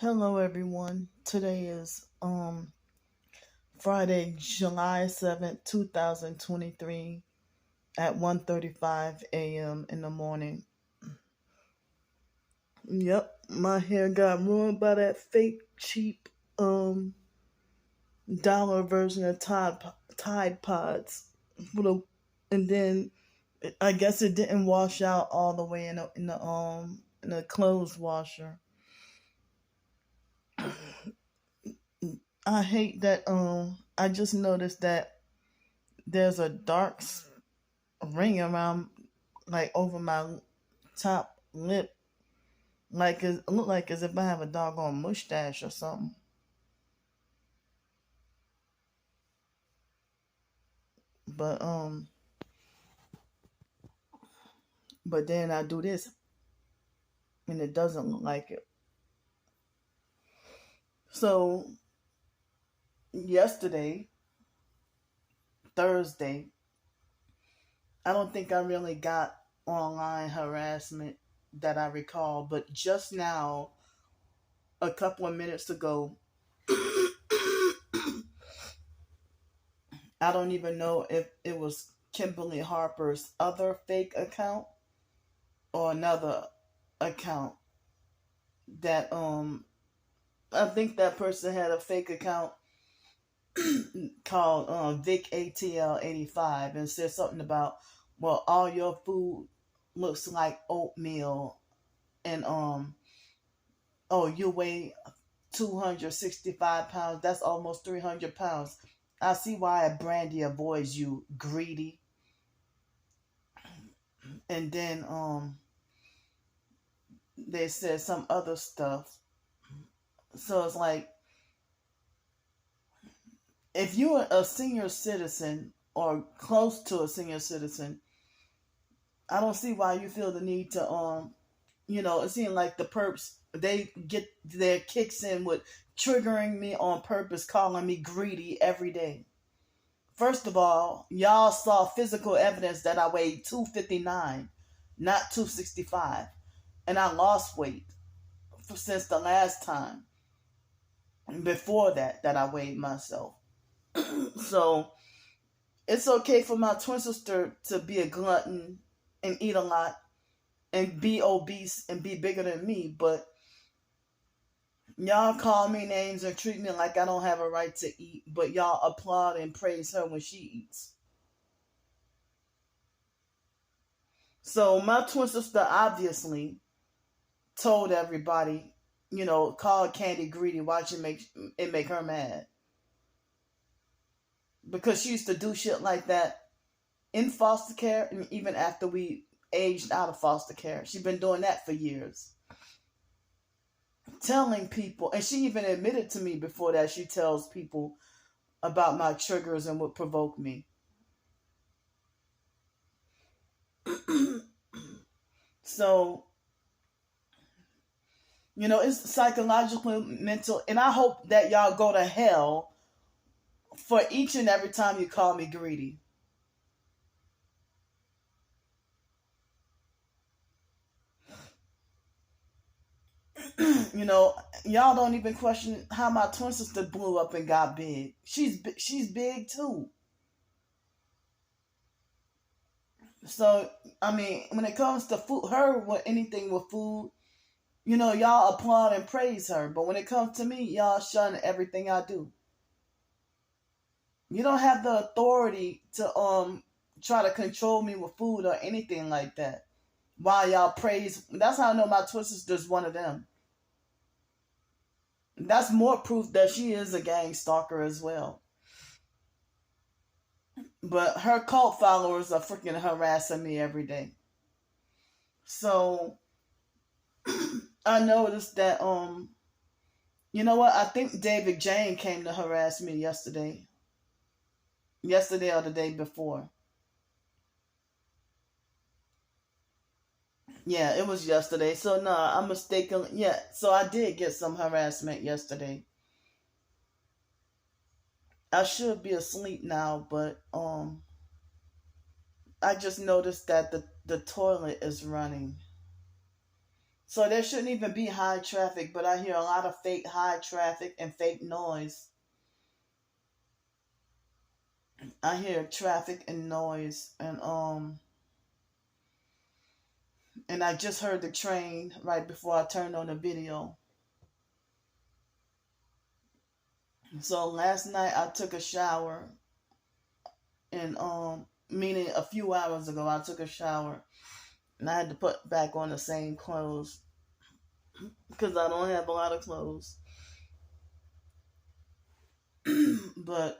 Hello everyone. Today is Friday, July 7th, 2023 at 1:35 a.m. in the morning. Yep, my hair got ruined by that fake cheap dollar version of Tide Pods. And then I guess it didn't wash out all the way in the clothes washer. I hate that I just noticed that there's a ring around, like, over my top lip, like it look like as if I have a doggone mustache or something. But but then I do this and it doesn't look like it. So yesterday, Thursday, I don't think I really got online harassment that I recall, but just now, a couple of minutes ago, I don't even know if it was Kimberly Harper's other fake account or another account that I think that person had a fake account called Vic ATL 85 and said something about, well, all your food looks like oatmeal, and oh, you weigh 265 pounds. That's almost 300 pounds. I see why Brandy avoids you, greedy. And then they said some other stuff. So it's like, if you're a senior citizen or close to a senior citizen, I don't see why you feel the need to it seems like the perps, they get their kicks in with triggering me on purpose, calling me greedy every day. First of all, y'all saw physical evidence that I weighed 259, not 265, and I lost weight since the last time before that I weighed myself. So it's okay for my twin sister to be a glutton and eat a lot and be obese and be bigger than me, but y'all call me names and treat me like I don't have a right to eat, but y'all applaud and praise her when she eats. So my twin sister obviously told everybody, called Candy greedy, watch it make her mad. Because she used to do shit like that in foster care, and even after we aged out of foster care. She's been doing that for years. Telling people, and she even admitted to me before that she tells people about my triggers and what provoke me. So, it's psychological, mental, and I hope that y'all go to hell for each and every time you call me greedy. Y'all don't even question how my twin sister blew up and got big. She's big too. So I mean, when it comes to food, anything with food, y'all applaud and praise her. But when it comes to me, y'all shun everything I do. You don't have the authority to try to control me with food or anything like that. While y'all praise, that's how I know my twin sister's one of them. That's more proof that she is a gang stalker as well. But her cult followers are freaking harassing me every day. So I noticed that you know what? I think David Jane came to harass me yesterday. Yesterday or the day before. Yeah, it was yesterday. So no, I'm mistaken. Yeah, so I did get some harassment yesterday. I should be asleep now, but I just noticed that the toilet is running. So there shouldn't even be high traffic, but I hear a lot of fake high traffic and fake noise. I hear traffic and noise, and I just heard the train right before I turned on the video. So last night I took a shower, and meaning a few hours ago I took a shower, and I had to put back on the same clothes because I don't have a lot of clothes. But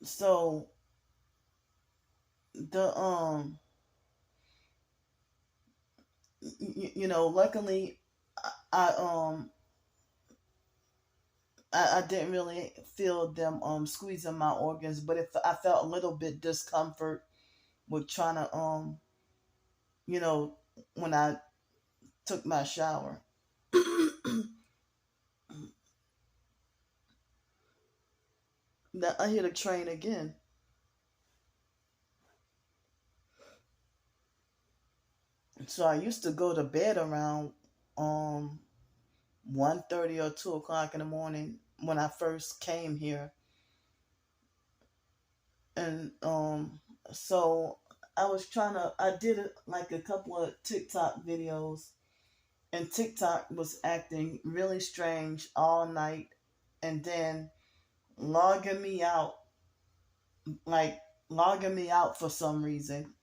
so the luckily I I didn't really feel them squeezing my organs, but if I felt a little bit discomfort with trying to you know when I took my shower. Now I hear the train again. So I used to go to bed around 1:30 or 2 o'clock in the morning when I first came here, and so I did like a couple of TikTok videos, and TikTok was acting really strange all night, and then logging me out, like logging me out for some reason.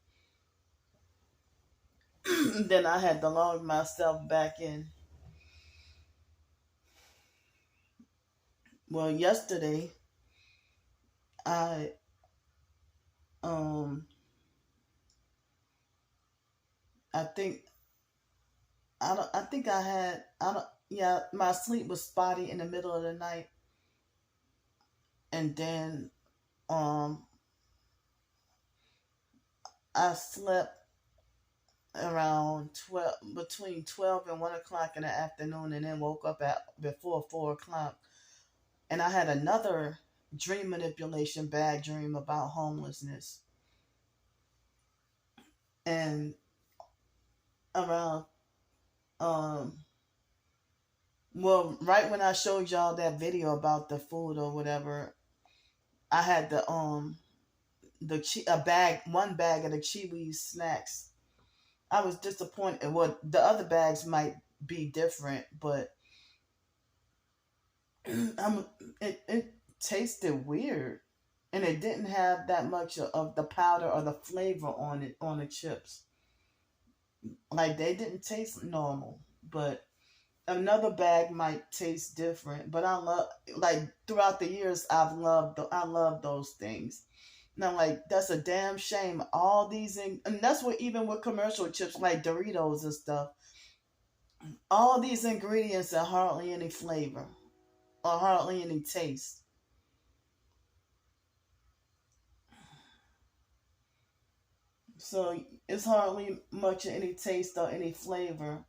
Then I had to log myself back in. Well, yesterday I um I think I think I had I don't yeah, my sleep was spotty in the middle of the night, and then um I slept around 12, between 12 and 1 o'clock in the afternoon, and then woke up at before 4 o'clock, and I had another dream manipulation bad dream about homelessness, and around um well, right when I showed y'all that video about the food or whatever, I had a bag, one bag of the Chewy snacks. I was disappointed. Well, the other bags might be different, but I'm it tasted weird, and it didn't have that much of the powder or the flavor on it on the chips. Like they didn't taste normal, but another bag might taste different. But I love, like, throughout the years I love those things. Now, like, that's a damn shame. All these and that's what, even with commercial chips like Doritos and stuff, all these ingredients are hardly any flavor or hardly any taste. So it's hardly much of any taste or any flavor,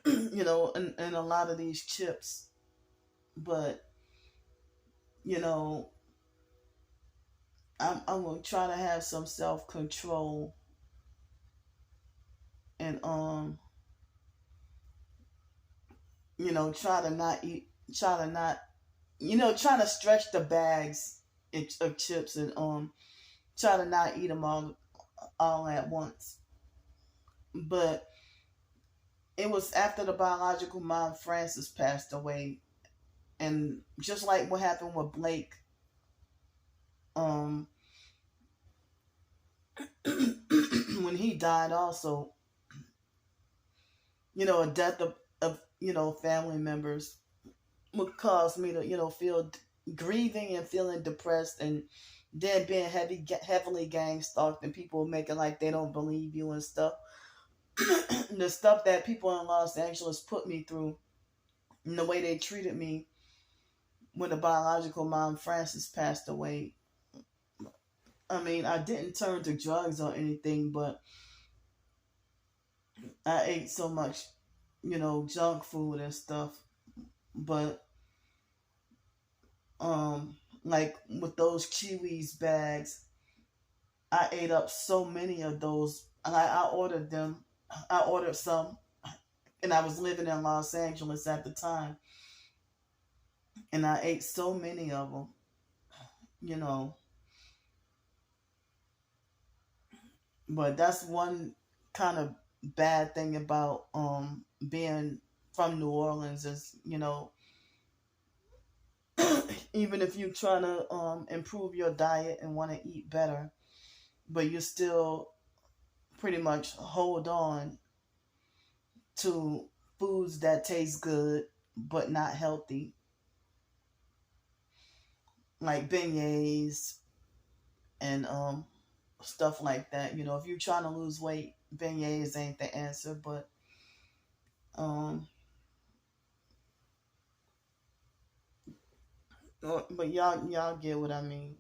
in a lot of these chips. But you know, I'm gonna try to have some self control, and try to not eat, try to not, try to stretch the bags of chips, and try to not eat them all at once. But it was after the biological mom Frances passed away, and just like what happened with Blake, um, when he died, also, a death of family members would cause me to feel grieving and feeling depressed, and then being heavily gang stalked, and people making like they don't believe you and stuff. The stuff that people in Los Angeles put me through, and the way they treated me when the biological mom Frances passed away. I mean, I didn't turn to drugs or anything, but I ate so much, junk food and stuff. But Like with those Kiwis bags, I ate up so many of those. And I ordered them. I ordered some, and I was living in Los Angeles at the time, and I ate so many of them. You know, but that's one kind of bad thing about being from New Orleans is, even if you're trying to improve your diet and want to eat better, but you still pretty much hold on to foods that taste good but not healthy, like beignets and stuff like that. If you're trying to lose weight, beignets ain't the answer, but um but y'all get what I mean.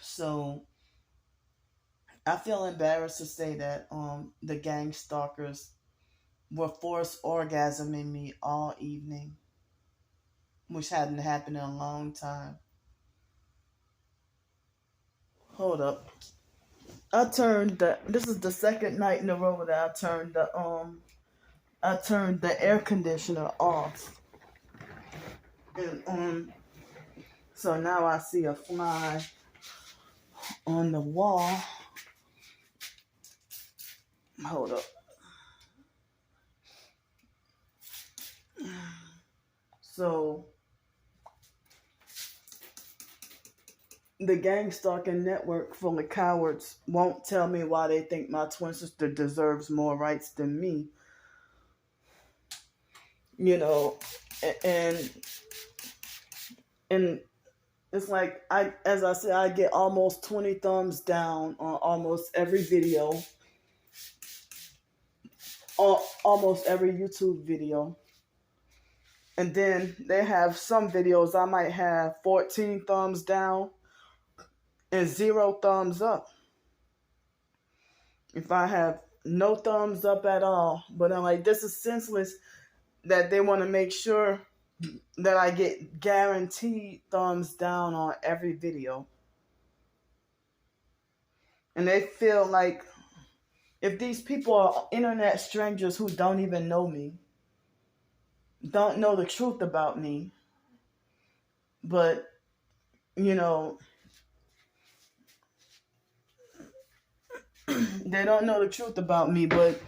So I feel embarrassed to say that the gang stalkers were forced orgasming me all evening, which hadn't happened in a long time. Hold up. This is the second night in a row that I turned the air conditioner off. And so now I see a fly on the wall. Hold up. So the gang stalking network full of cowards won't tell me why they think my twin sister deserves more rights than me. You know, and and it's like as I said, I get almost 20 thumbs down on almost every video, almost every YouTube video. And then they have some videos I might have 14 thumbs down and 0 thumbs up. If I have no thumbs up at all, but I'm like, this is senseless that they want to make sure that I get guaranteed thumbs down on every video. And they feel like if these people are internet strangers who don't even know me, don't know the truth about me, but, you know, they don't know the truth about me, but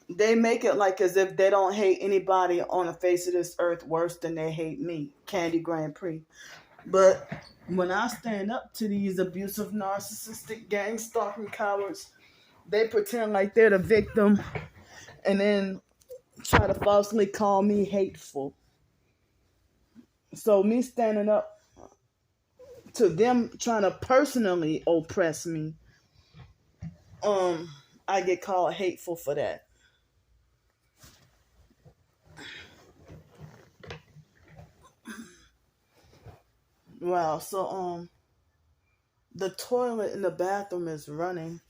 they make it like as if they don't hate anybody on the face of this earth worse than they hate me, Candy Grand Prix. But when I stand up to these abusive, narcissistic, gang-stalking cowards, they pretend like they're the victim and then try to falsely call me hateful. So me standing up to them trying to personally oppress me, I get called hateful for that. Wow, so the toilet in the bathroom is running.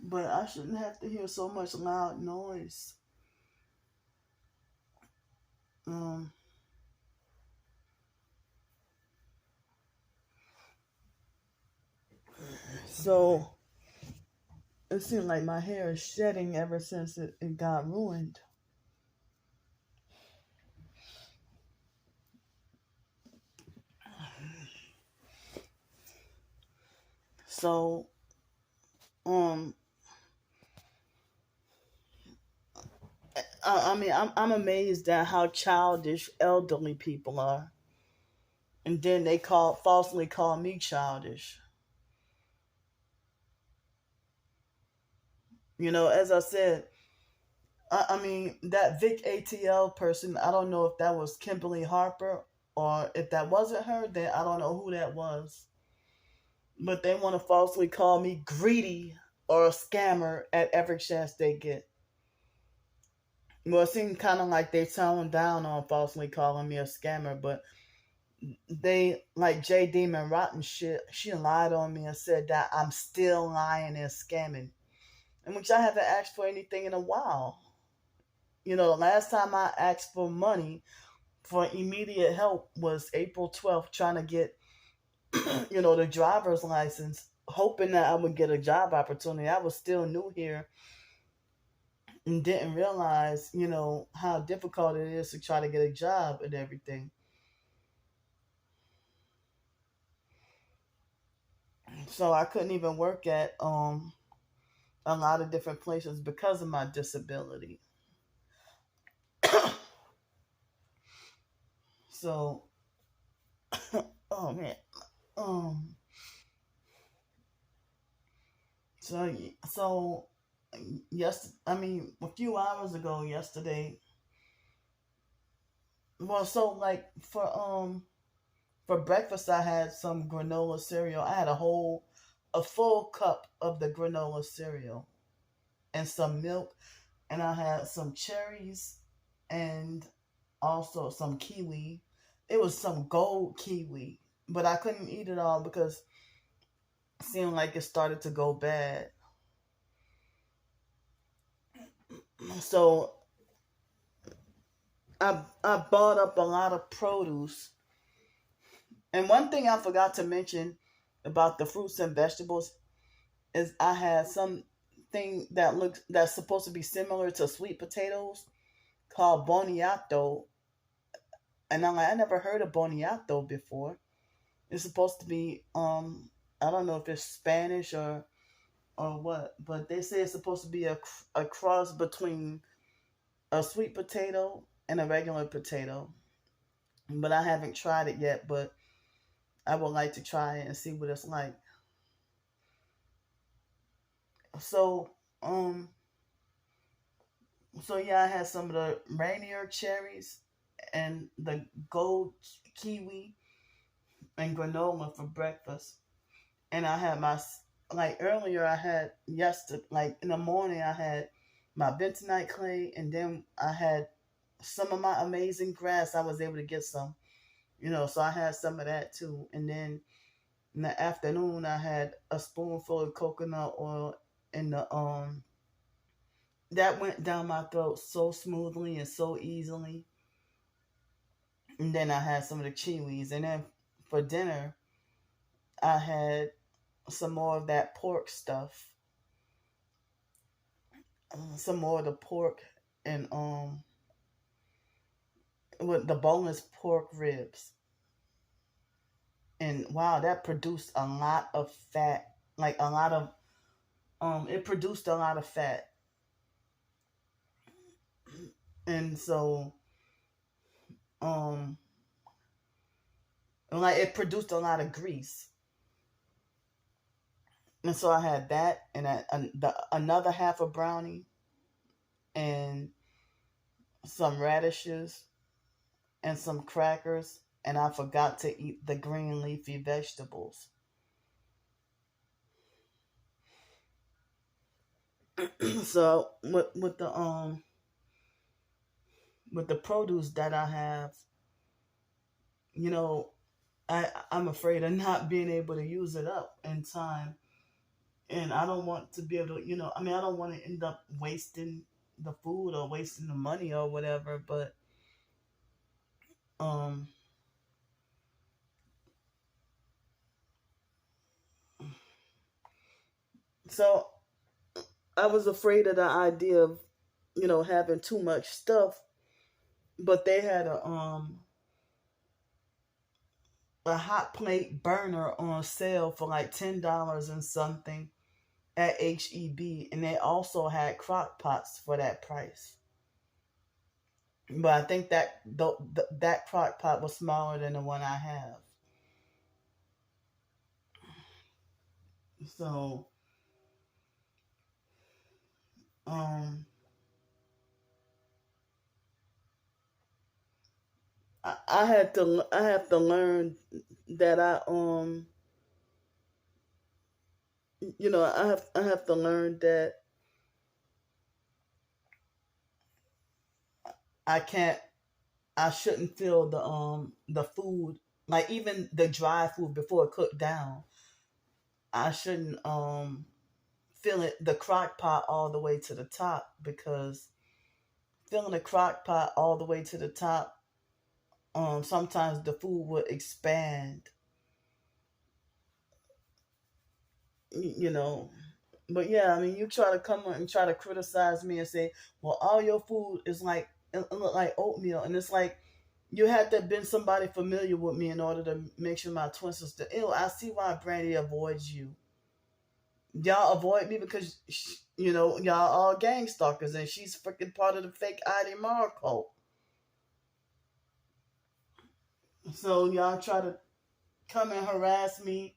But I shouldn't have to hear so much loud noise. Um so it seems like my hair is shedding ever since it got ruined. So um I mean I'm amazed at how childish elderly people are. And then they falsely call me childish. As I said, I mean that Vic ATL person, I don't know if that was Kimberly Harper, or if that wasn't her, then I don't know who that was. But they want to falsely call me greedy or a scammer at every chance they get. Well, it seems kind of like they tone down on falsely calling me a scammer, but they, like J. Demon Rotten shit, she lied on me and said that I'm still lying and scamming, in which I haven't asked for anything in a while. The last time I asked for money for immediate help was April 12th, trying to get, the driver's license, hoping that I would get a job opportunity. I was still new here and didn't realize, how difficult it is to try to get a job and everything. So I couldn't even work at a lot of different places because of my disability. So, oh man, um, so yes, I mean a few hours ago yesterday. Well, so like for breakfast I had some granola cereal. I had a full cup of the granola cereal and some milk, and I had some cherries and also some kiwi. It was some gold kiwi, but I couldn't eat it all because it seemed like it started to go bad. So I bought up a lot of produce. And one thing I forgot to mention about the fruits and vegetables is I had something that's supposed to be similar to sweet potatoes called boniato, and I'm like, I never heard of boniato before. It's supposed to be I don't know if it's Spanish or what, but they say it's supposed to be a cross between a sweet potato and a regular potato. But I haven't tried it yet, but I would like to try it and see what it's like. So um so yeah, I had some of the Rainier cherries and the gold kiwi and granola for breakfast. And I had like earlier I had yesterday, like in the morning I had my bentonite clay, and then I had some of my amazing grass. I was able to get some, so I had some of that too. And then in the afternoon I had a spoonful of coconut oil, and the that went down my throat so smoothly and so easily. And then I had some of the chiwis, and then for dinner I had some more of that pork stuff, some more of the pork, and with the boneless pork ribs. And wow, that produced a lot of fat, like a lot of it produced a lot of fat. And so um like it produced a lot of grease. And so I had that, and another half a brownie, and some radishes, and some crackers, and I forgot to eat the green leafy vegetables. So with the produce that I have, you know, I'm afraid of not being able to use it up in time, and I don't want to be able to, I mean, I don't want to end up wasting the food or wasting the money or whatever. But um, so I was afraid of the idea of, having too much stuff. But they had a hot plate burner on sale for like $10 and something at HEB, and they also had crock pots for that price. But I think that crock pot was smaller than the one I have. So um, I have to learn that I have to learn that I can't I shouldn't feel the food, like even the dry food before it cooked down. I shouldn't fill it the crock pot all the way to the top, because filling the crock pot all the way to the top, sometimes the food would expand, you know. But yeah, I mean, you try to come and try to criticize me and say, well, all your food is like, it look like oatmeal. And it's like, you had to have been somebody familiar with me in order to make sure my twin sister, ew, I see why Brandy avoids you. Y'all avoid me because, y'all all gang stalkers and she's freaking part of the fake ID Mar cult. So y'all try to come and harass me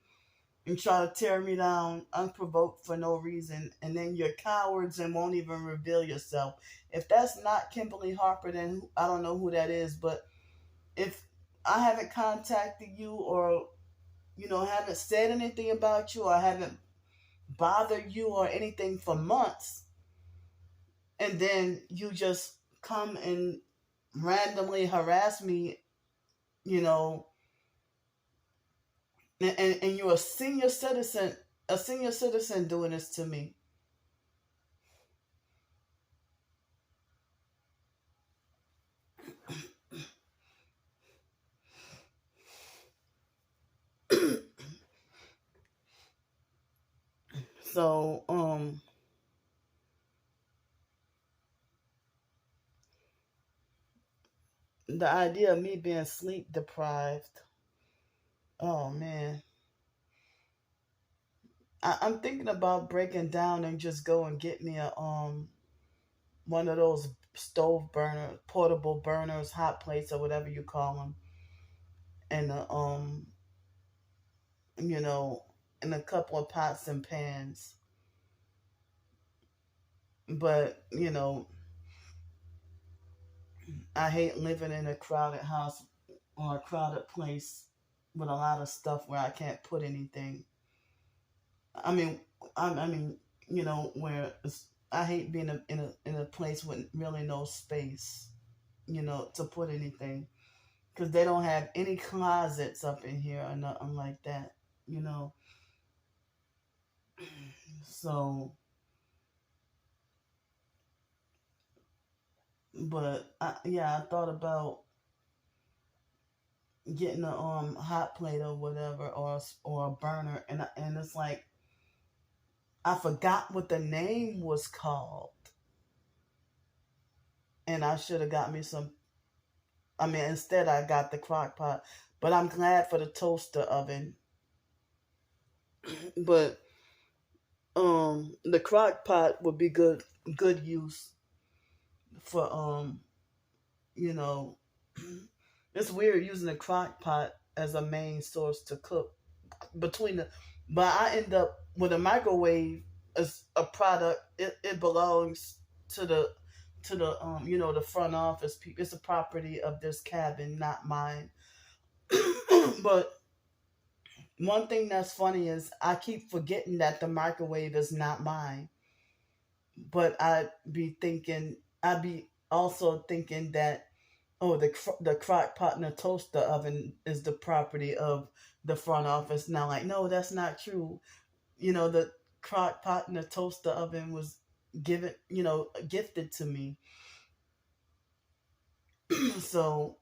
and try to tear me down unprovoked for no reason, and then you're cowards and won't even reveal yourself. If that's not Kimberly Harper, then I don't know who that is. But if I haven't contacted you, or haven't said anything about you, or haven't bothered you or anything for months, and then you just come and randomly harass me, you know, and you're a senior citizen doing this to me. So, the idea of me being sleep deprived, oh man, I'm thinking about breaking down and just go and get me a one of those stove burner, portable burners, hot plates, or whatever you call them, and you know, and a couple of pots and pans. But I hate living in a crowded house or a crowded place with a lot of stuff where I can't put anything. I mean, I mean, where I hate being in a place with really no space, to put anything, because they don't have any closets up in here or nothing like that, you know. So, but yeah, I thought about getting a hot plate or whatever, or a burner, and it's like I forgot what the name was called, and I should have got me some. I mean, instead I got the crock pot, but I'm glad for the toaster oven. But the crock pot would be good use for you know, it's weird using a crock pot as a main source to cook between the. But I end up with a microwave as a product. It belongs to the the front office. It's a property of this cabin, not mine. But one thing that's funny is I keep forgetting that the microwave is not mine. But I'd be also thinking that, oh, the crock pot and the toaster oven is the property of the front office. Now, like, no, that's not true. The crock pot and the toaster oven was gifted to me. So,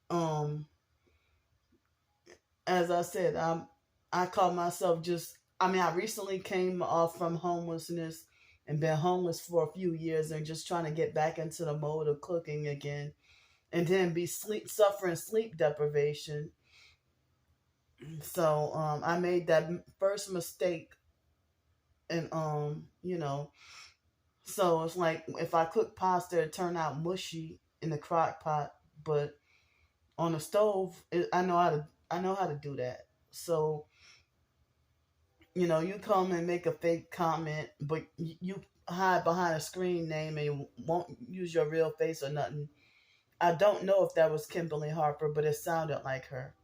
um, as I said, I call myself just. I mean, I recently came off from homelessness and been homeless for a few years and just trying to get back into the mode of cooking again, and then be suffering sleep deprivation. So I made that first mistake, and so it's like if I cook pasta, it turn out mushy in the crock pot, but on the stove, I know how to do that. So you come and make a fake comment, but you hide behind a screen name and you won't use your real face or nothing. I don't know if that was Kimberly Harper, but it sounded like her.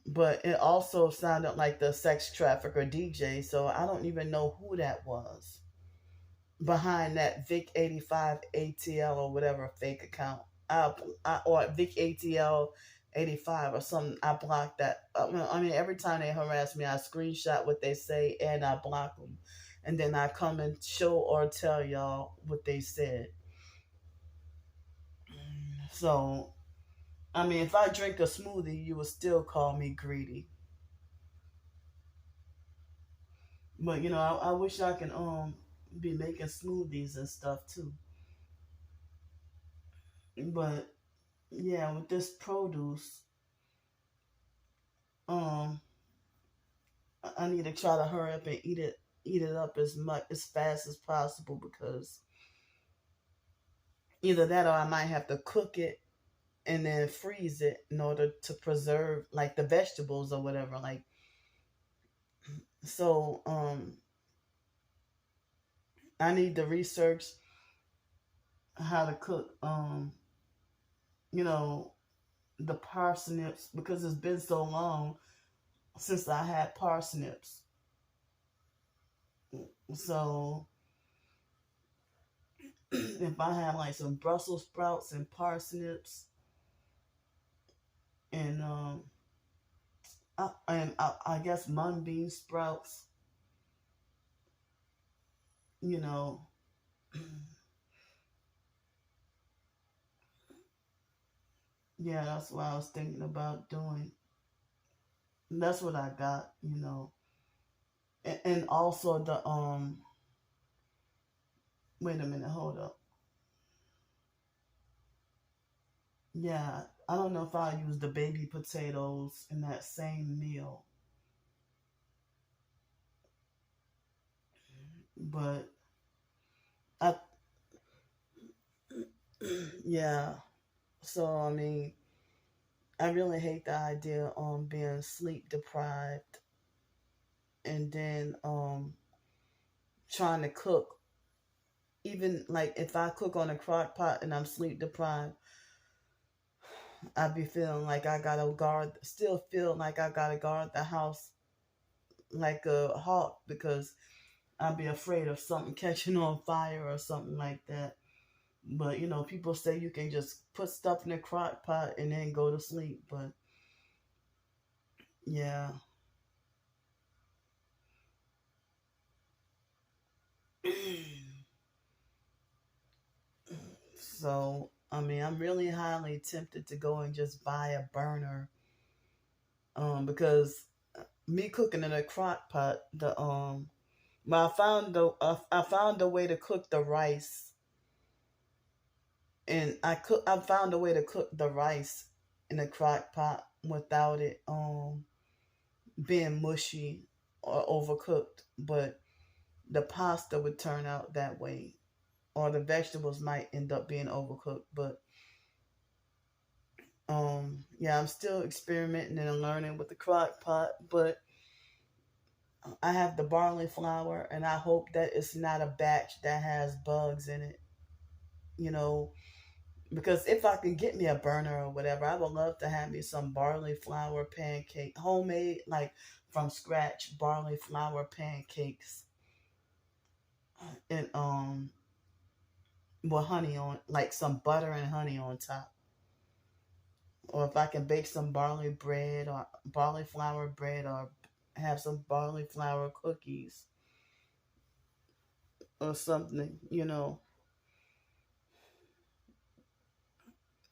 But it also sounded like the sex trafficker DJ, so I don't even know who that was behind that Vic85 ATL or whatever fake account. Or Vic ATL 85 or something. I blocked that. I mean, every time they harass me, I screenshot what they say and I block them. And then I come and show or tell y'all what they said. So, I mean, if I drink a smoothie, you would still call me greedy. But I wish I can be making smoothies and stuff too. But yeah, with this produce, um, I need to try to hurry up and eat it up as fast as possible, because either that or I might have to cook it and then freeze it in order to preserve like the vegetables or whatever. Like, so I need to research how to cook you know the parsnips, because it's been so long since I had parsnips. So if I have like some Brussels sprouts and parsnips and I guess mung bean sprouts, you know, yeah, that's what I was thinking about doing. And that's what I got. And also the wait a minute, hold up. Yeah, I don't know if I use the baby potatoes in that same meal, but I yeah. So I mean, I really hate the idea on being sleep deprived and then trying to cook. Even like if I cook on a crock pot and I'm sleep deprived, I be feeling like I gotta guard, still feel like I gotta guard the house like a hawk, because I'd be afraid of something catching on fire or something like that. But people say you can just put stuff in a crock pot and then go to sleep. But yeah. So I mean, I'm really highly tempted to go and just buy a burner, because me cooking in a crock pot, well, I found a way to cook the rice, and I found a way to cook the rice in a crock pot without it being mushy or overcooked. But the pasta would turn out that way, or the vegetables might end up being overcooked. But yeah, I'm still experimenting and learning with the crock pot. But I have the barley flour, and I hope that it's not a batch that has bugs in it. You know, because if I can get me a burner or whatever, I would love to have me some barley flour pancake, homemade, like from scratch barley flour pancakes, and with honey on, like some butter and honey on top. Or if I can bake some barley bread or barley flour bread, or have some barley flour cookies or something.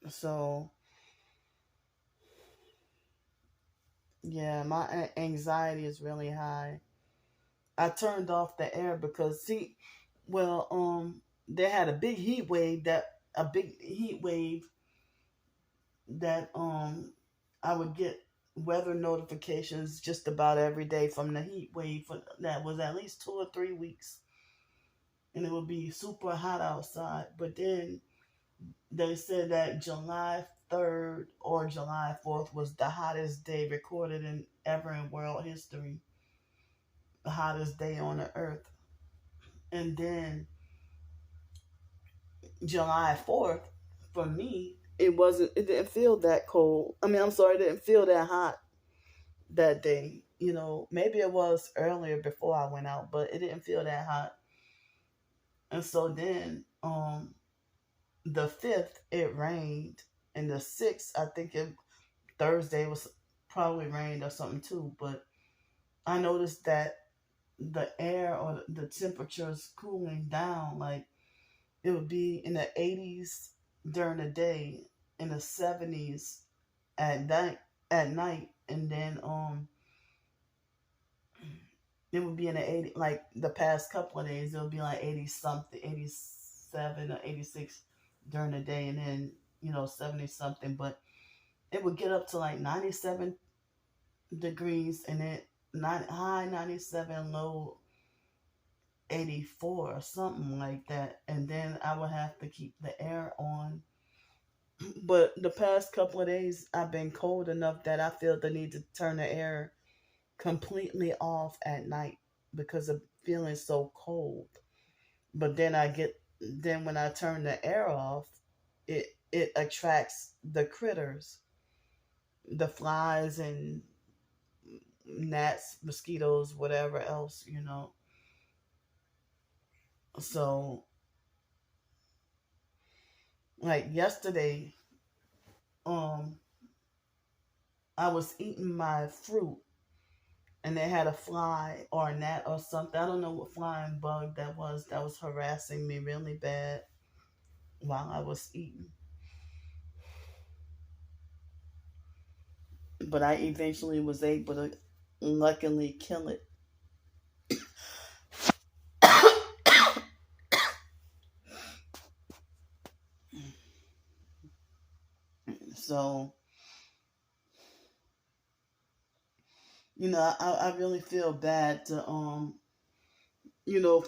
So yeah, my anxiety is really high. I turned off the air because, see, well, they had a big heat wave that I would get weather notifications just about every day from the heat wave that was at least 2 or 3 weeks, and it would be super hot outside. But then they said that July 3rd or July 4th was the hottest day recorded in world history, the hottest day on the earth. And then July 4th, for me, it didn't feel that cold. I mean, I'm sorry, it didn't feel that hot that day. Maybe it was earlier before I went out, but it didn't feel that hot. And so then, the 5th, it rained. And the 6th, I think Thursday was probably rained or something too. But I noticed that the air or the temperature is cooling down. Like, it would be in the 80s during the day, in the 70s at night, and then it would be in the 80, like the past couple of days, it would be like 80 something, 87 or 86 during the day, and then 70 something. But it would get up to like 97 degrees, and then high 97, low 84 or something like that. And then I would have to keep the air on. But the past couple of days, I've been cold enough that I feel the need to turn the air completely off at night because of feeling so cold. But then when I turn the air off, it attracts the critters, the flies and gnats, mosquitoes, whatever else. So, like yesterday, um, I was eating my fruit and they had a fly or a gnat or something. I don't know what flying bug that was harassing me really bad while I was eating. But I eventually was able to luckily kill it. So, I really feel bad to you know,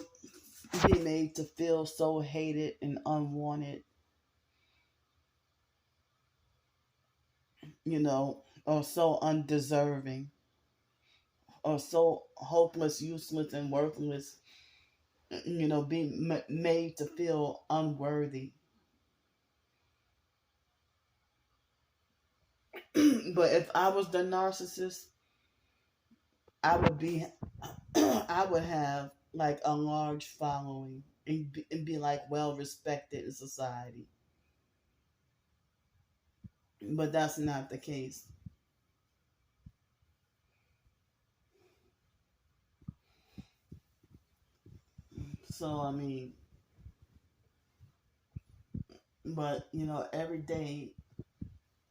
be made to feel so hated and unwanted, or so undeserving, or so hopeless, useless, and worthless, being made to feel unworthy. But if I was the narcissist, I would be, I would have like a large following and be like well respected in society. But that's not the case. So, I mean, but every day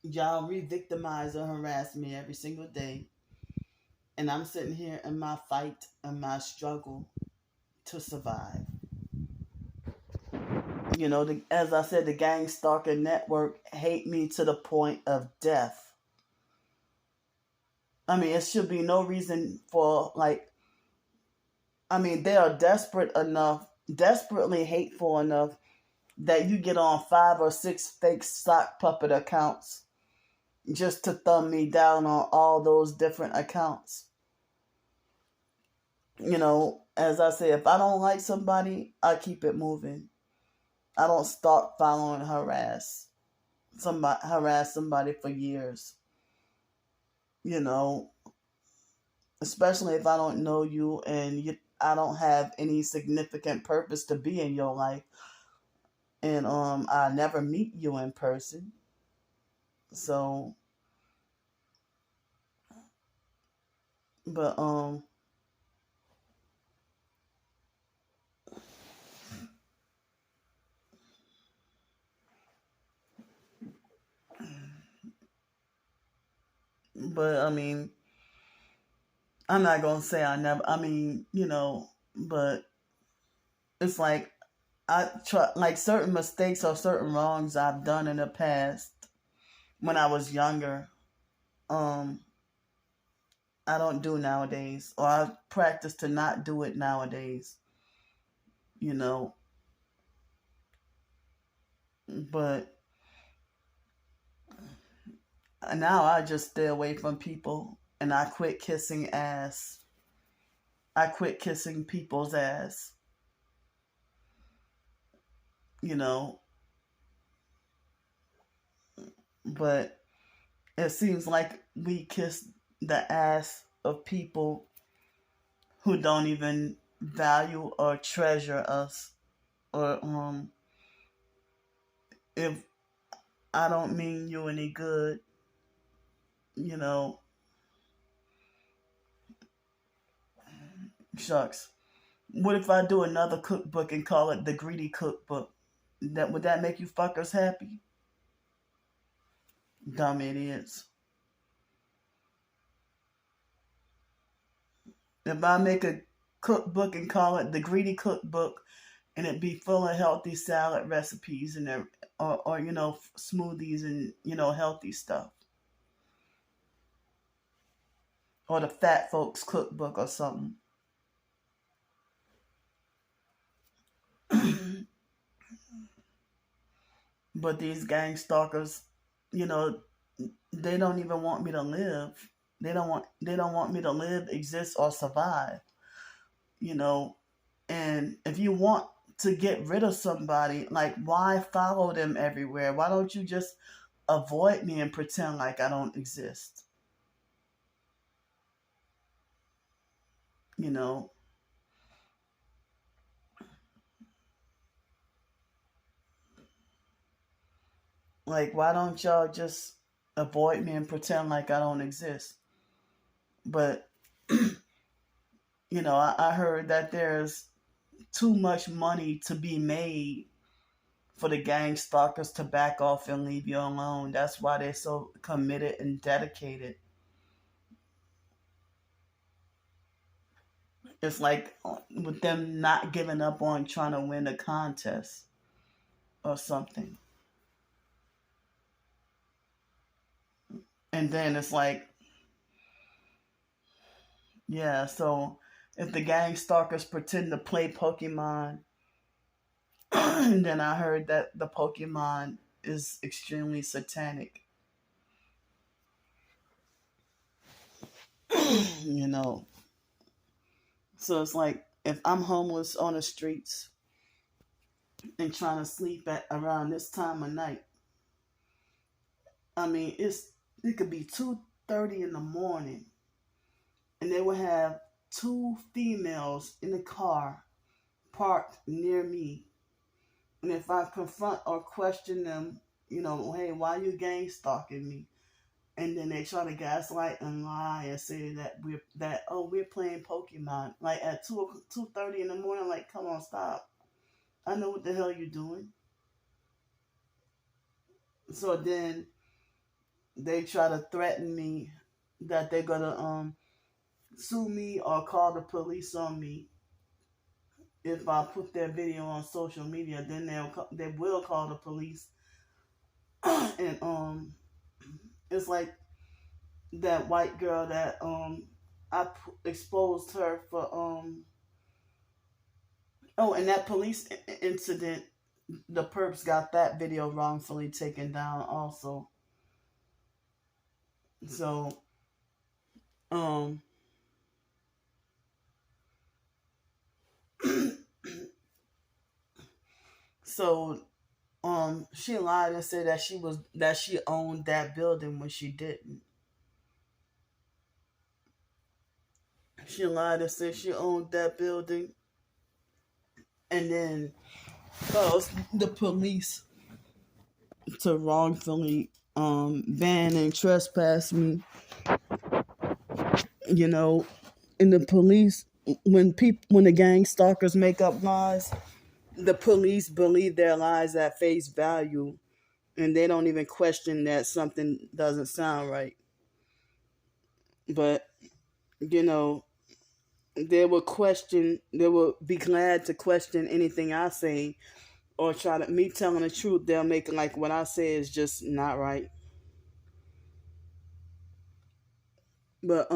y'all re-victimize or harass me every single day, and I'm sitting here in my fight and my struggle to survive. As I said, the gang stalker network hate me to the point of death. I mean, it should be no reason for, like, I mean, they are desperately hateful enough that you get on 5 or 6 fake sock puppet accounts just to thumb me down on all those different accounts. As I say, if I don't like somebody, I keep it moving. I don't start following harass somebody for years. You know, Especially if I don't know you and I don't have any significant purpose to be in your life, and I never meet you in person. So, but I mean, I'm not gonna say I never. I mean, but it's like I try, like certain mistakes or certain wrongs I've done in the past when I was younger. Um, I don't do nowadays, or I practice to not do it nowadays. You know, but now I just stay away from people, and I quit kissing ass. I quit kissing people's ass. You know, but it seems like we kiss the ass of people who don't even value or treasure us, or if I don't mean you any good, you know shucks. What if I do another cookbook and call it the Greedy Cookbook? Would that make you fuckers happy? Dumb idiots. If I make a cookbook and call it the Greedy Cookbook, and it be full of healthy salad recipes and or smoothies and healthy stuff, or the Fat Folks Cookbook or something. But these gang stalkers, you know, they don't even want me to live. They don't want me to live, exist, or survive. You know, and if you want to get rid of somebody, like, why follow them everywhere? Why don't you just avoid me and pretend like I don't exist? You know, like, why don't y'all just avoid me and pretend like I don't exist? But I heard that there's too much money to be made for the gang stalkers to back off and leave you alone. That's why they're so committed and dedicated. It's like with them not giving up on trying to win a contest or something. And then it's like, yeah, so if the gang stalkers pretend to play Pokemon, then I heard that the Pokemon is extremely satanic. you know. So it's like, if I'm homeless on the streets and trying to sleep at around this time of night, I mean, it could be 2:30 in the morning, and they will have two females in the car parked near me. And if I confront or question them, hey, why you gang stalking me? And then they try to gaslight and lie and say that we're playing Pokemon. Like at 2:30 in the morning, like, come on, stop. I know what the hell you're doing. So then they try to threaten me that they're gonna sue me or call the police on me if I put their video on social media. Then they will call the police, and it's like that white girl that exposed her for and that police incident. The perps got that video wrongfully taken down also. So um so she lied and said that she owned that building when she didn't. She lied and said she owned that building, and then caused the police to wrongfully ban and trespass me. You know, and the police, when the gang stalkers make up lies, the police believe their lies at face value, and they don't even question that something doesn't sound right. But you know, they will be glad to question anything I say, or try to me telling the truth. They'll make it like what I say is just not right. But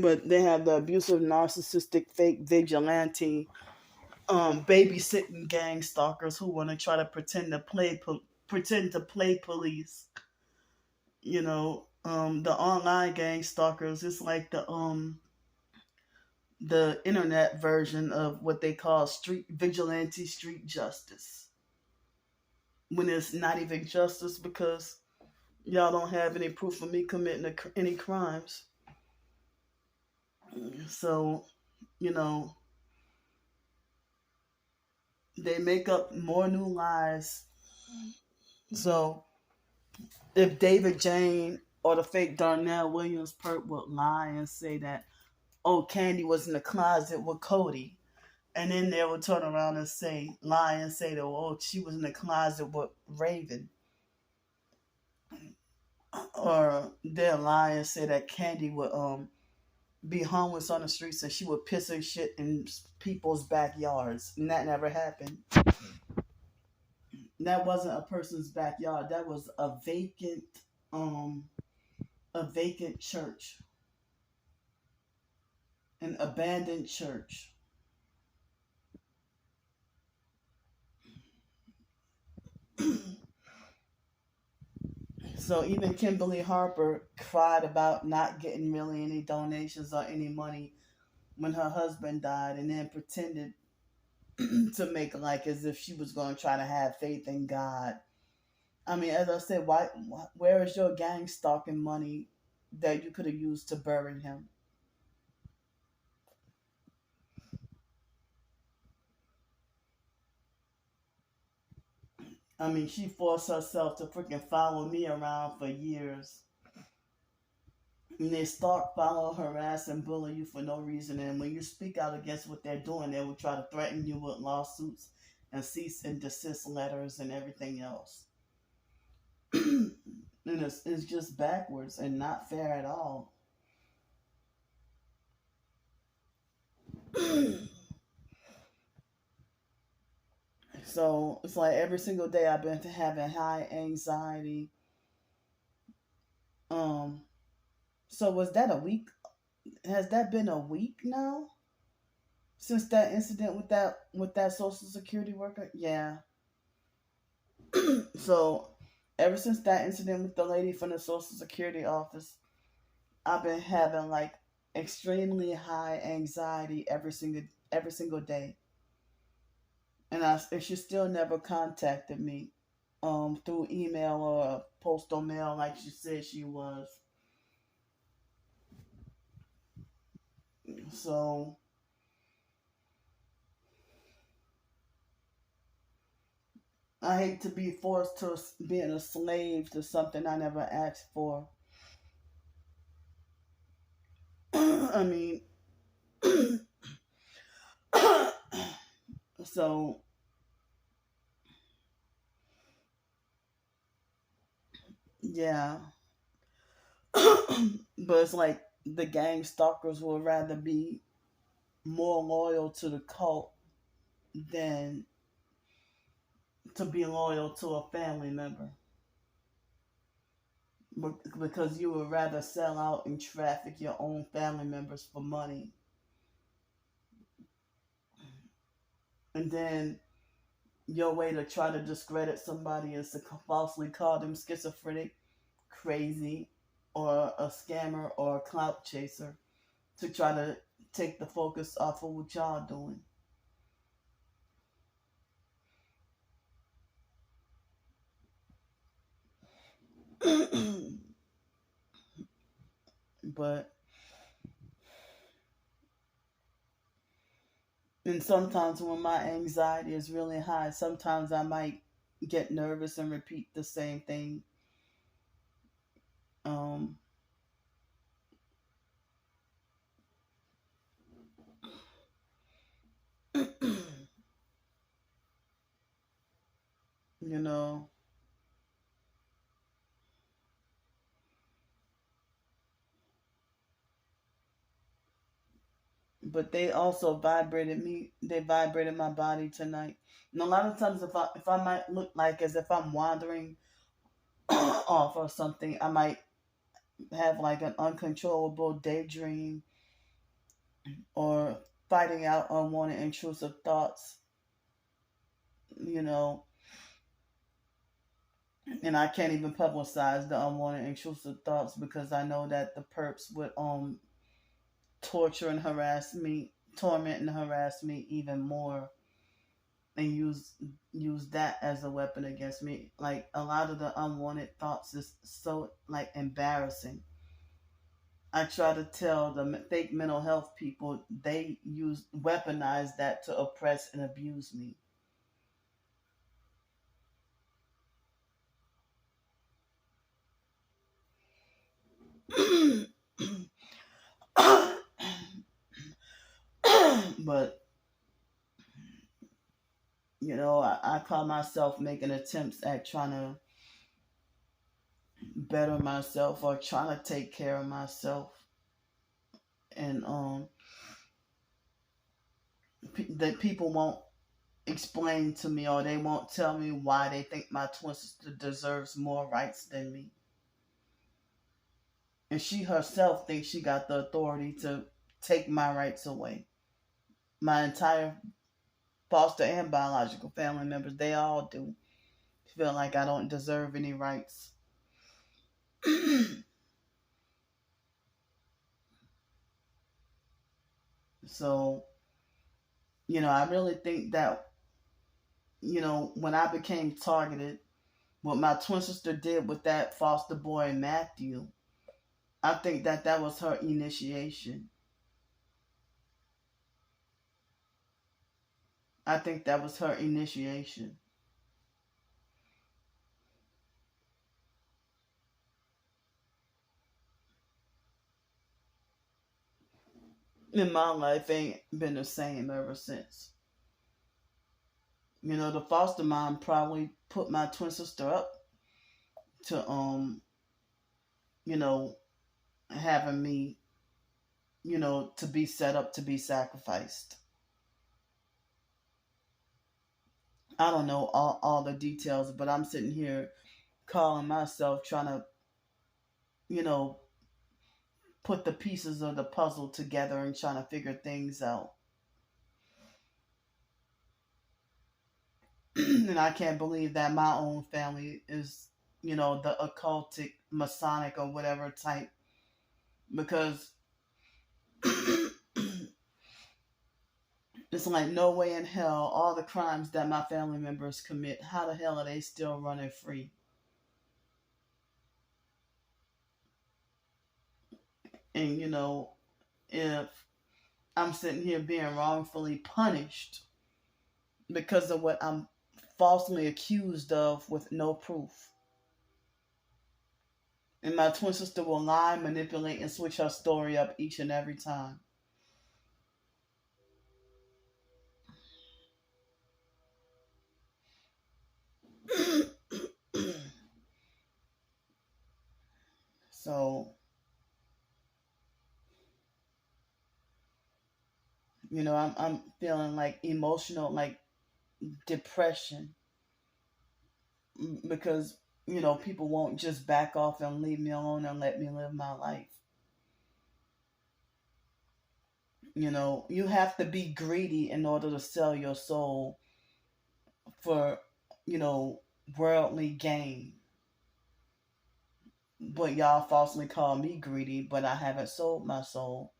but they have the abusive, narcissistic, fake vigilante, babysitting gang stalkers who want to try to pretend to play police. The online gang stalkers. It's like the internet version of what they call street vigilante, street justice. When it's not even justice because y'all don't have any proof of me committing any crimes. So, you know, they make up more new lies. So, if David Jane or the fake Darnell Williams perp would lie and say that, oh, Candy was in the closet with Cody, And then they would turn around and say, lie and say that, oh, she was in the closet with Raven. Or they'll lie and say that Candy would be homeless on the streets and she would piss her shit in people's backyards. And that never happened. That wasn't a person's backyard. That was um a vacant church. An abandoned church. So even Kimberly Harper cried about not getting really any donations or any money when her husband died, and then pretended to make like as if she was going to try to have faith in God. I mean, as I said, where is your gang stalking money that you could have used to bury him? I mean, she forced herself to freaking follow me around for years. And they stalk, follow, harass, and bully you for no reason. And when you speak out against what they're doing, they will try to threaten you with lawsuits and cease and desist letters and everything else. And it's just backwards and not fair at all. So it's like every single day I've been having high anxiety. Um, so was that a week? Has that been a week now since that incident with that social security worker? Yeah. So ever since that incident with the lady from the social security office, I've been having like extremely high anxiety every single day, and she still never contacted me through email or postal mail like she said she was. So I hate to be forced to being a slave to something I never asked for. I mean, so yeah, but it's like the gang stalkers would rather be more loyal to the cult than to be loyal to a family member because you would rather sell out and traffic your own family members for money. And then your way to try to discredit somebody is to falsely call them schizophrenic, crazy, or a scammer or a clout chaser to try to take the focus off of what y'all doing. But and sometimes when my anxiety is really high, sometimes I might get nervous and repeat the same thing. Um, you know, but they also they vibrated my body tonight. And a lot of times if I might look like as if I'm wandering off or something, I might have like an uncontrollable daydream or fighting out unwanted intrusive thoughts, you know, and I can't even publicize the unwanted intrusive thoughts because I know that the perps would torture and harass me, torment and harass me even more, and use that as a weapon against me. Like a lot of the unwanted thoughts is so like embarrassing. I try to tell the fake mental health people they weaponize that to oppress and abuse me. But I call myself making attempts at trying to better myself or trying to take care of myself. And that people won't explain to me, or they won't tell me why they think my twin sister deserves more rights than me. And she herself thinks she got the authority to take my rights away. My entire foster and biological family members, they all do feel like I don't deserve any rights. So, I really think that, when I became targeted, what my twin sister did with that foster boy Matthew, I think that that was her initiation. I think that was her initiation in my life. Ain't been the same ever since. The foster mom probably put my twin sister up to you know, having me, to be set up to be sacrificed. I don't know all the details, but I'm sitting here calling myself trying to, you know, put the pieces of the puzzle together and trying to figure things out. And I can't believe that my own family is, the occultic, Masonic, or whatever type, because it's like no way in hell all the crimes that my family members commit, how the hell are they still running free? And if I'm sitting here being wrongfully punished because of what I'm falsely accused of with no proof. And my twin sister will lie, manipulate, and switch her story up each and every time. So, I'm feeling like emotional, like depression, because people won't just back off and leave me alone and let me live my life. You have to be greedy in order to sell your soul for worldly gain. But y'all falsely call me greedy, but I haven't sold my soul.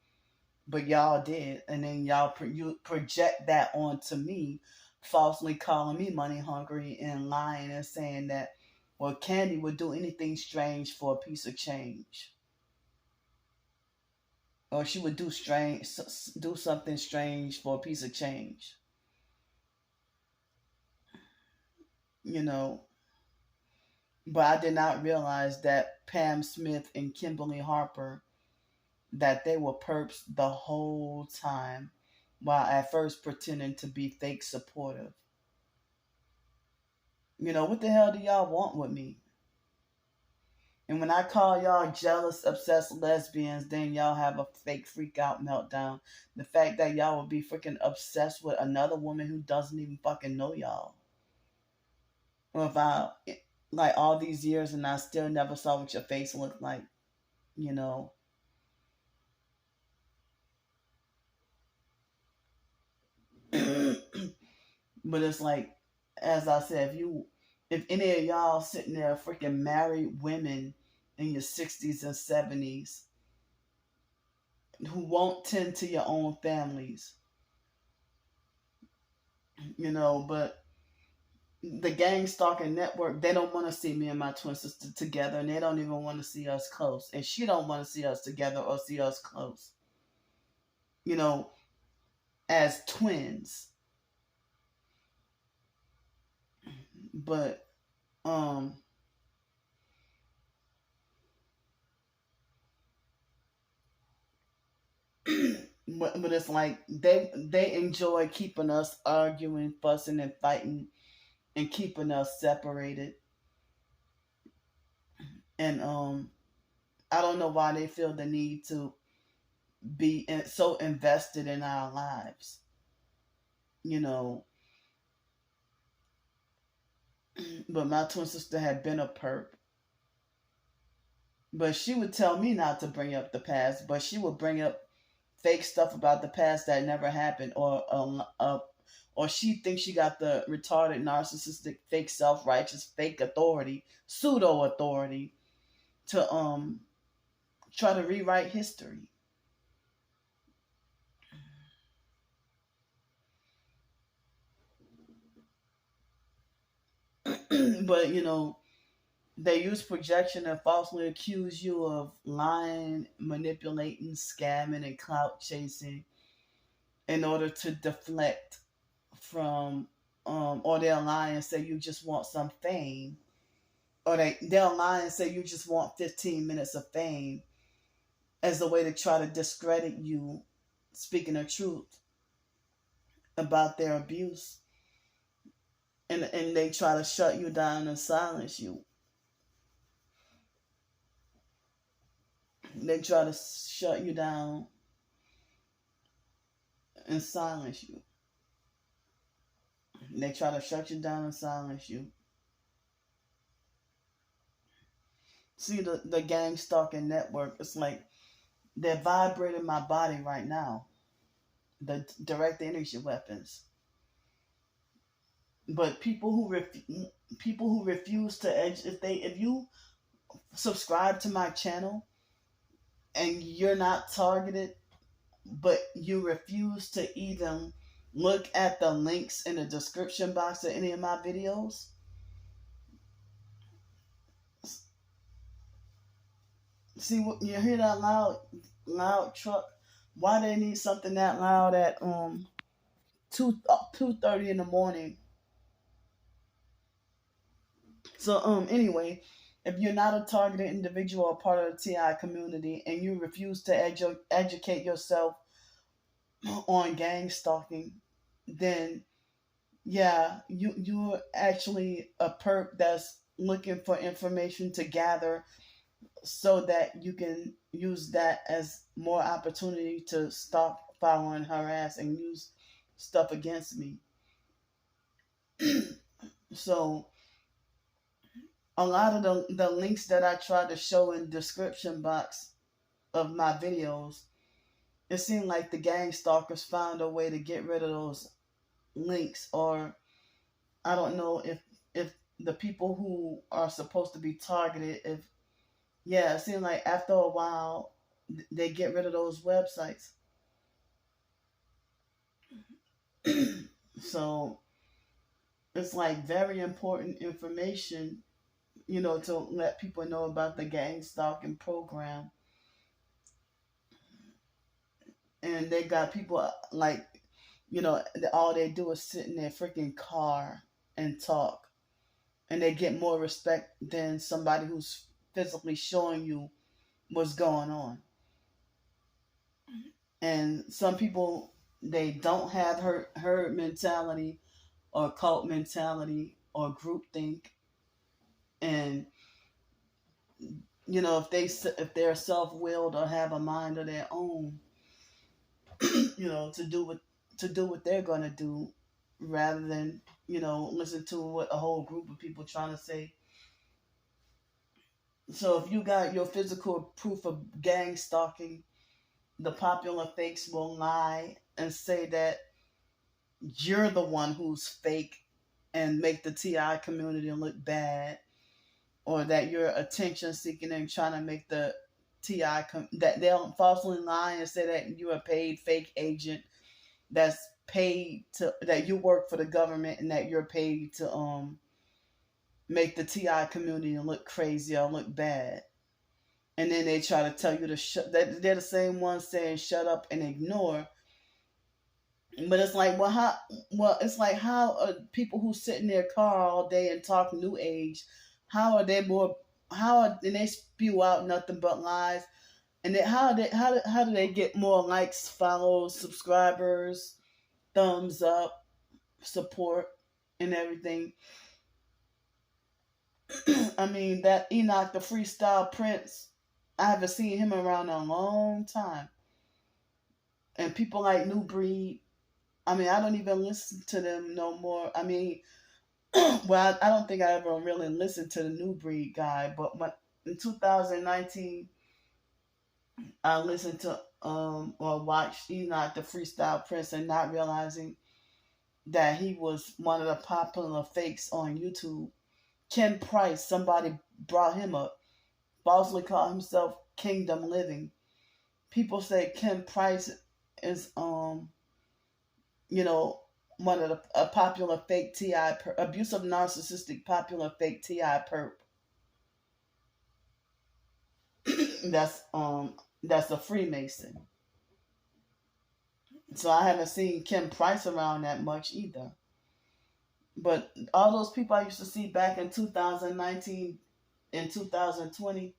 But y'all did, and then you project that onto me, falsely calling me money hungry and lying and saying that, well, Candy would do anything strange for a piece of change, or she would do something strange for a piece of change. You know, but I did not realize that Pam Smith and Kimberly Harper, that they were perps the whole time, while at first pretending to be fake supportive. What the hell do y'all want with me? And when I call y'all jealous, obsessed lesbians, then y'all have a fake freak out meltdown. The fact that y'all would be freaking obsessed with another woman who doesn't even fucking know y'all. Or if I, like, all these years and I still never saw what your face looked like, you know. But it's like, as I said, if any of y'all sitting there freaking married women in your 60s and 70s who won't tend to your own families, but the gang stalking network, they don't want to see me and my twin sister together, and they don't even want to see us close, and she don't want to see us together or see us close, you know as twins. But but it's like they enjoy keeping us arguing, fussing, and fighting, and keeping us separated. And I don't know why they feel the need to be so invested in our lives. You know, but my twin sister had been a perp, but she would tell me not to bring up the past, but she would bring up fake stuff about the past that never happened, or she thinks she got the retarded, narcissistic, fake, self-righteous, fake authority, pseudo authority to try to rewrite history. But they use projection and falsely accuse you of lying, manipulating, scamming, and clout chasing in order to deflect from, or they'll lie and say you just want some fame, or they'll lie and say you just want 15 minutes of fame as a way to try to discredit you speaking the truth about their abuse, and they try to shut you down and silence you. They try to shut you down and silence you. They try to shut you down and silence you. See, the gang stalking network, it's like they're vibrating my body right now. The direct energy weapons. But people who refuse to if you subscribe to my channel and you're not targeted, but you refuse to even look at the links in the description box of any of my videos, see, you hear that loud truck? Why they need something that loud at 2:30 in the morning? So anyway, if you're not a targeted individual or part of the TI community and you refuse to educate yourself on gang stalking, then yeah, you're actually a perp that's looking for information to gather so that you can use that as more opportunity to stalk, follow, and harass and use stuff against me. So a lot of the links that I try to show in the description box of my videos, it seemed like the gang stalkers found a way to get rid of those links, or I don't know if the people who are supposed to be targeted, if yeah, it seemed like after a while they get rid of those websites. So it's like very important information, to let people know about the gang stalking program. And they got people like, all they do is sit in their freaking car and talk. And they get more respect than somebody who's physically showing you what's going on. And some people, they don't have herd mentality or cult mentality or groupthink. And if they're self-willed or have a mind of their own, to do what they're gonna do, rather than listen to what a whole group of people trying to say. So if you got your physical proof of gang stalking, the popular fakes will lie and say that you're the one who's fake and make the TI community look bad, or that you're attention seeking and trying to make the that they'll falsely lie and say that you're a paid fake agent that's paid that you work for the government and that you're paid to make the TI community look crazy or look bad. And then they try to tell you to shut. They're the same ones saying shut up and ignore. But it's like, it's like, how are people who sit in their car all day and talk new age, how are they and they spew out nothing but lies? And then how do they get more likes, follows, subscribers, thumbs up, support, and everything? I mean, that Enoch the Freestyle Prince, I haven't seen him around in a long time. And people like New Breed, I mean, I don't even listen to them no more. I mean, well, I don't think I ever really listened to the New Breed guy, but in 2019, I listened to or watched Enoch the Freestyle Prince, and not realizing that he was one of the popular fakes on YouTube. Ken Price, somebody brought him up, falsely called himself Kingdom Living. People say Ken Price is you know, one of the a popular fake abusive narcissistic popular fake TI perp. that's that's a Freemason. So I haven't seen Kim Price around that much either. But all those people I used to see back in 2019 and 2020,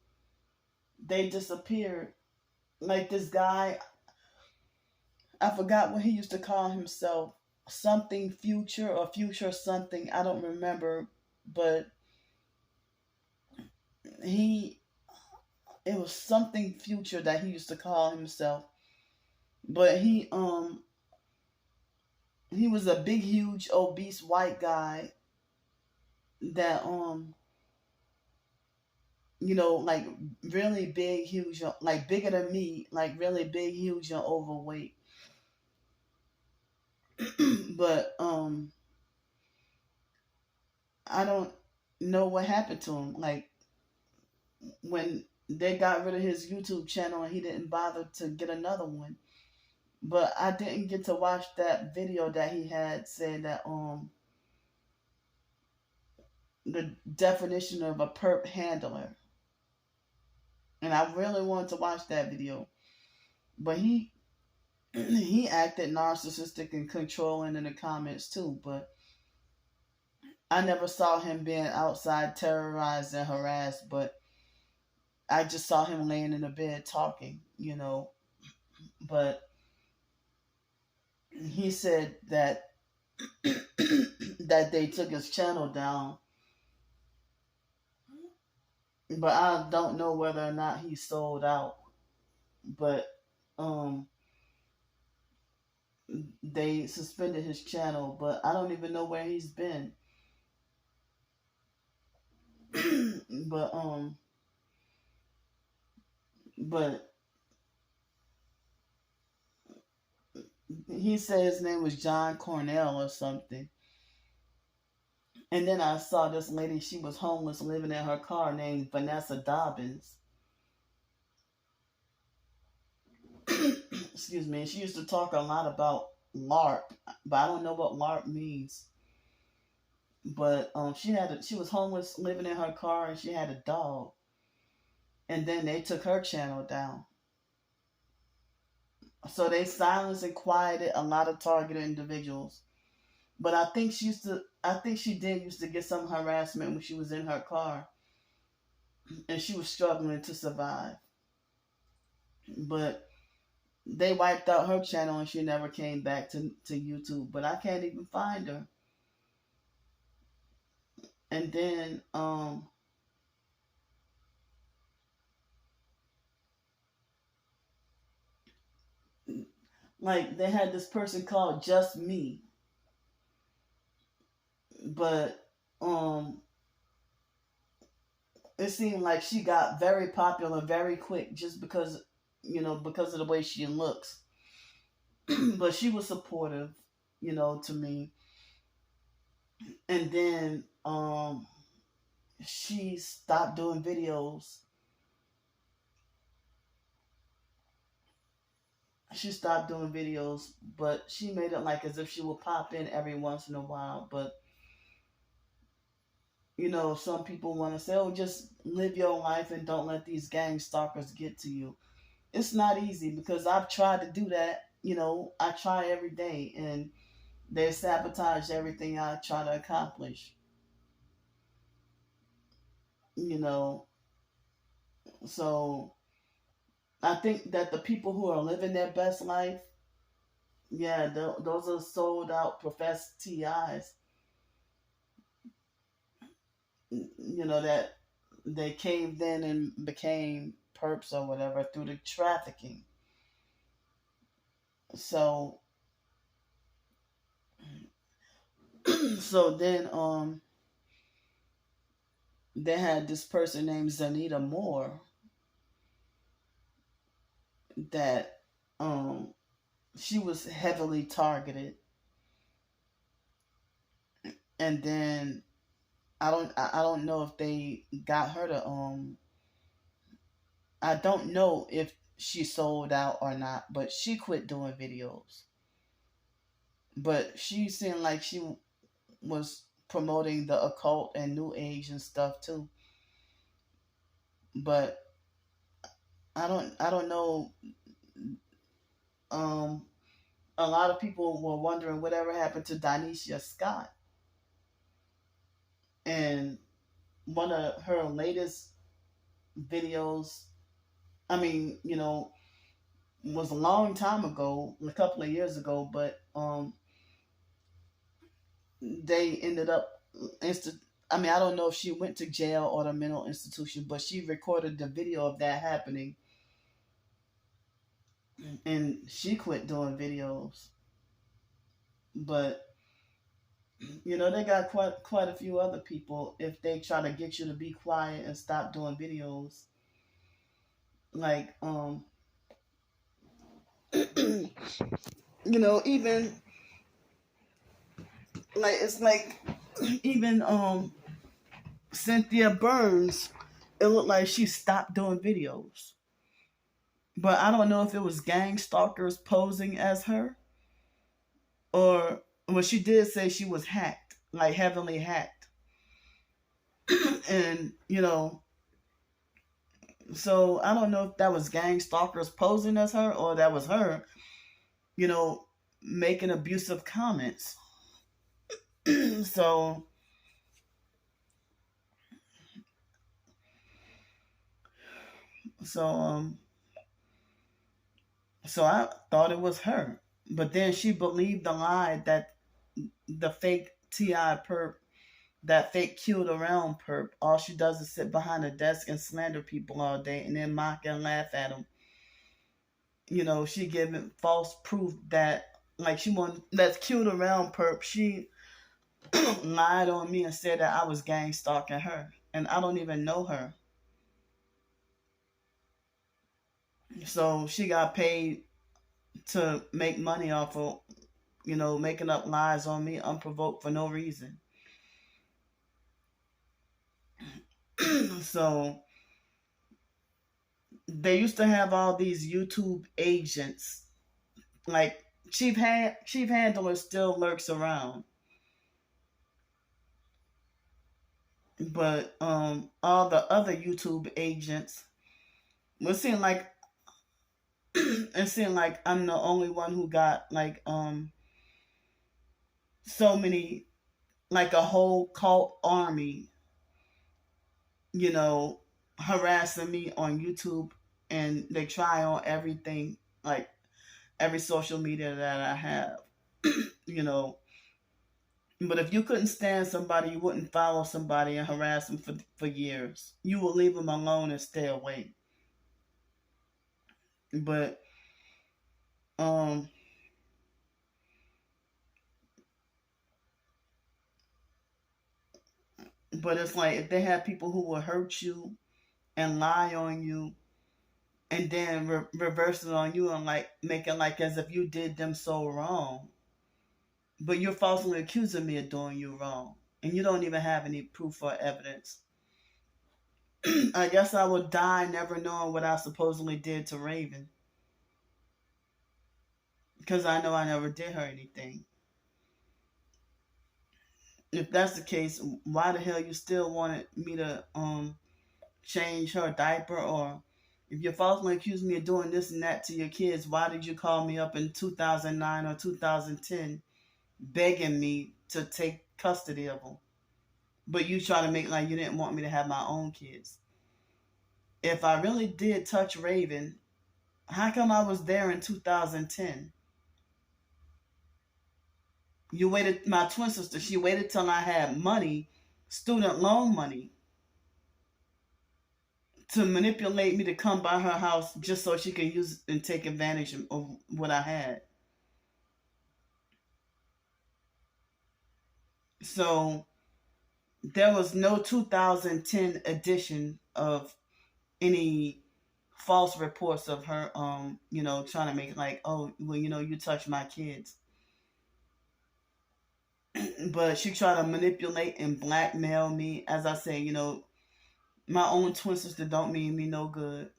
they disappeared. Like this guy, I forgot what he used to call himself. Something future or future something. I don't remember. But he, it was something future that he used to call himself. But he was a big, huge, obese white guy that like really big, huge, like bigger than me, like really big, huge, and overweight. But I don't know what happened to him. Like when they got rid of his YouTube channel and he didn't bother to get another one. But I didn't get to watch that video that he had said that the definition of a perp handler. And I really wanted to watch that video. But he acted narcissistic and controlling in the comments too, but I never saw him being outside terrorized and harassed, but I just saw him laying in the bed talking. But he said that that they took his channel down, but I don't know whether or not he sold out. But um they suspended his channel, but I don't even know where he's been. but but he said his name was John Cornell or something. And then I saw this lady, she was homeless, living in her car, named Vanessa Dobbins. Excuse me. She used to talk a lot about LARP, but I don't know what LARP means. But she was homeless, living in her car, and she had a dog. And then they took her channel down. So they silenced and quieted a lot of targeted individuals. But I think she did used to get some harassment when she was in her car, and she was struggling to survive. But they wiped out her channel and she never came back to YouTube. But I can't even find her. And then like they had this person called Just Me. But it seemed like she got very popular very quick just because of the way she looks. But she was supportive, to me. And then she stopped doing videos. She stopped doing videos, but she made it like as if she would pop in every once in a while. But some people want to say, oh, just live your life and don't let these gang stalkers get to you. It's not easy because I've tried to do that. I try every day and they sabotage everything I try to accomplish. You know, so I think that the people who are living their best life, yeah, those are sold out professed TIs. That they caved in and became perps or whatever through the trafficking. So so then they had this person named Zanita Moore that um she was heavily targeted, and then I don't know if they got her to I don't know if she sold out or not, but she quit doing videos. But she seemed like she was promoting the occult and new age and stuff too. But I don't know. Um, a lot of people were wondering whatever happened to Dinesha Scott, and one of her latest videos. I mean, was a long time ago, a couple of years ago, but they ended up I mean, I don't know if she went to jail or the mental institution, but she recorded the video of that happening, and she quit doing videos. But they got quite a few other people. If they try to get you to be quiet and stop doing videos, like even like it's like even Cynthia Burns, it looked like she stopped doing videos. But I don't know if it was gang stalkers posing as her, or well, she did say she was hacked, like heavily hacked. And so I don't know if that was gang stalkers posing as her, or that was her, you know, making abusive comments. so so so I thought it was her. But then she believed the lie that the fake TI perp, that fake cute around perp, all she does is sit behind a desk and slander people all day and then mock and laugh at them. She giving false proof that, like, she want that's cute around perp. She lied on me and said that I was gang stalking her, and I don't even know her. So she got paid to make money off of, making up lies on me unprovoked for no reason. So they used to have all these YouTube agents, like Chief Handler still lurks around, but all the other YouTube agents, it seemed like I'm the only one who got like so many, like a whole cult army, you know, harassing me on YouTube, and they try on everything, like every social media that I have, you know. But if you couldn't stand somebody, you wouldn't follow somebody and harass them for years. You will leave them alone and stay away. But um, but it's like if they have people who will hurt you and lie on you, and then reverse it on you and like make it like as if you did them so wrong, but you're falsely accusing me of doing you wrong, and you don't even have any proof or evidence. I guess I would die never knowing what I supposedly did to Raven, because I know I never did her anything. If that's the case, why the hell you still wanted me to change her diaper? Or if you falsely accuse me of doing this and that to your kids, why did you call me up in 2009 or 2010 begging me to take custody of them? But you try to make like you didn't want me to have my own kids. If I really did touch Raven, How come I was there in 2010? You waited, my twin sister, she waited till I had money, student loan money, to manipulate me to come by her house just so she could use and take advantage of what I had. So there was no 2010 edition of any false reports of her, trying to make it like, oh, well, you touched my kids. But she tried to manipulate and blackmail me. As I say, my own twin sister don't mean me no good.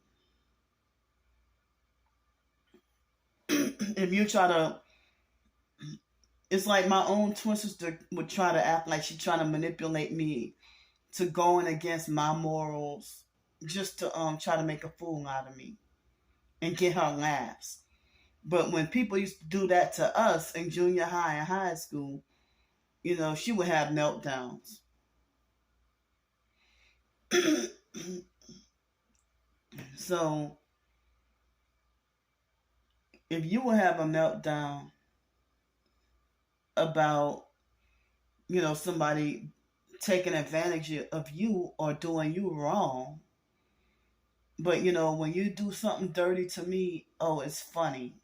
If you try to, it's like my own twin sister would try to act like she's trying to manipulate me to going against my morals, just to try to make a fool out of me and get her laughs. But when people used to do that to us in junior high and high school, she would have meltdowns. So if you would have a meltdown about, somebody taking advantage of you or doing you wrong, but when you do something dirty to me, oh, it's funny.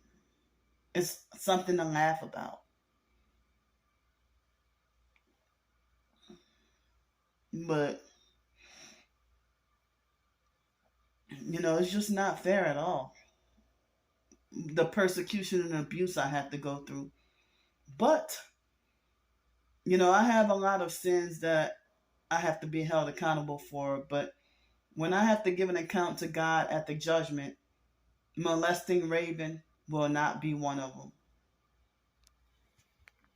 It's something to laugh about. But it's just not fair at all. The persecution and abuse I have to go through. But, I have a lot of sins that I have to be held accountable for. But when I have to give an account to God at the judgment, molesting Raven will not be one of them.